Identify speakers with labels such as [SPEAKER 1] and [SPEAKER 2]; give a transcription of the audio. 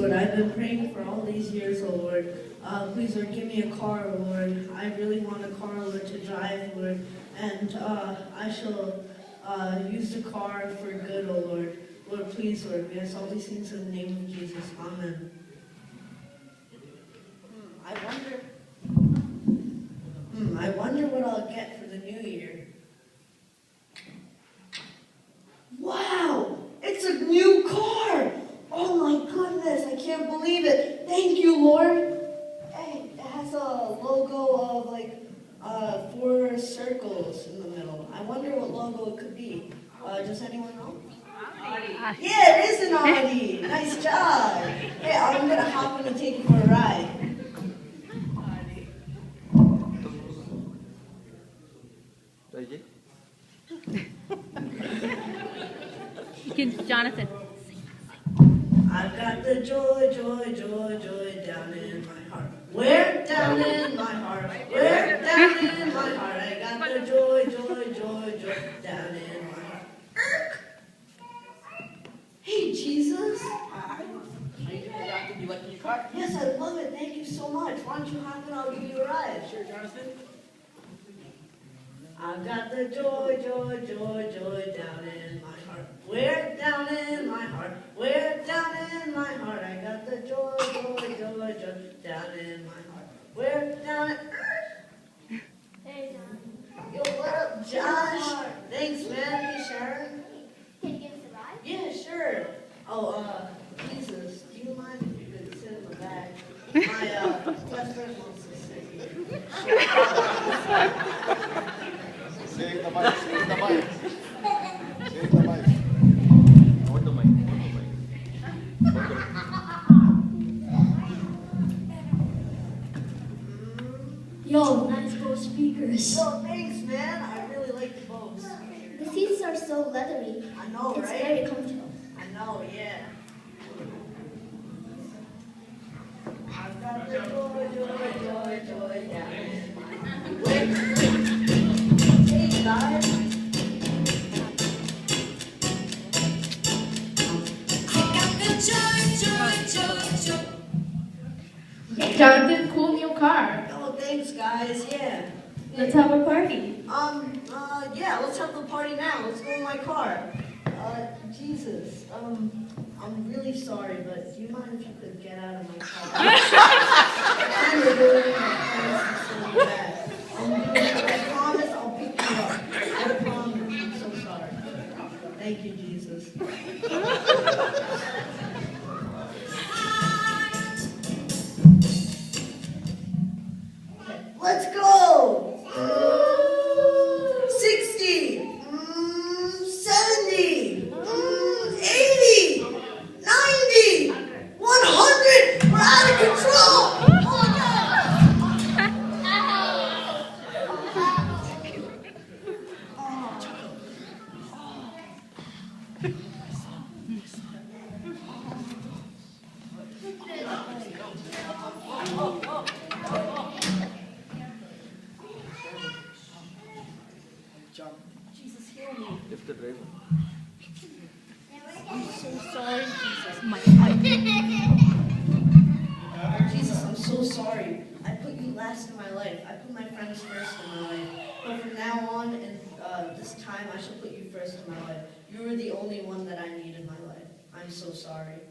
[SPEAKER 1] Lord, I've been praying for all these years, oh Lord. Please, Lord, give me a car, oh Lord. I really want a car, Lord, to drive, Lord. And I shall use the car for good, oh Lord. Lord, please, Lord, we ask all these things in the name of Jesus. Amen. I wonder what I'll get for the new year. Wow! It's a new car! Oh my goodness, I can't believe it. Thank you, Lord. Hey, it has a logo of like 4 circles in the middle. I wonder what logo it could be. Does anyone know? Audi. Yeah, it is an Audi. Nice job. Hey, I'm gonna hop in and take you for a ride.
[SPEAKER 2] Jonathan.
[SPEAKER 1] I've got the joy, joy, joy, joy down in my heart. Where? Down in my heart. Where? Down in my heart. I got the joy, joy, joy, joy down in my heart. Hey, Jesus.
[SPEAKER 3] How you doing, Doctor? You like your car?
[SPEAKER 1] Yes, I love it. Thank you so much. Why don't you hop in? I'll give you a ride.
[SPEAKER 3] Sure, Jonathan.
[SPEAKER 1] I've got the joy, joy, joy, joy down in my heart. Where? Down in my heart. Where? Down in my heart. I got the joy, joy, joy, joy down in my heart. Where? Down in...
[SPEAKER 4] Hey, John.
[SPEAKER 1] Yo, what up, Josh? Thanks, man. Hey, Sharon.
[SPEAKER 4] Can you give us a ride?
[SPEAKER 1] Yeah, sure. Oh, Jesus, do you mind if you could sit in the back? My best friend wants to sit here.
[SPEAKER 5] Save the mic, save the mic. Save the mic. Hold the mic, hold the mic. Hold the mic.
[SPEAKER 4] Yo, nice Bose speakers.
[SPEAKER 1] Oh, thanks, man. I really like the Bose.
[SPEAKER 4] The seats are so leathery.
[SPEAKER 1] I know,
[SPEAKER 4] It's
[SPEAKER 1] right?
[SPEAKER 4] very comfortable.
[SPEAKER 1] I know, yeah. I've got the joy, joy, joy, joy down in my heart. Hey, guys.
[SPEAKER 6] I got the joy, joy, joy, joy.
[SPEAKER 2] Jonathan, cool new car.
[SPEAKER 1] Oh, thanks, guys. Yeah.
[SPEAKER 2] Let's have a party.
[SPEAKER 1] Yeah, let's have the party now. Let's go in my car. Jesus, I'm really sorry, but do you mind if you could get out of my car? I'm really so bad. I promise I'll pick you up. I promise. I'm so sorry. Thank you, Jesus. Let's go! 60, 70, 80, 90, 100! We're out of control! Oh my
[SPEAKER 2] Jesus, heal me.
[SPEAKER 5] Lift the driver.
[SPEAKER 2] I'm so sorry, Jesus.
[SPEAKER 1] Jesus, I'm so sorry. I put you last in my life. I put my friends first in my life. But from now on, and this time, I shall put you first in my life. You are the only one that I need in my life. I'm so sorry.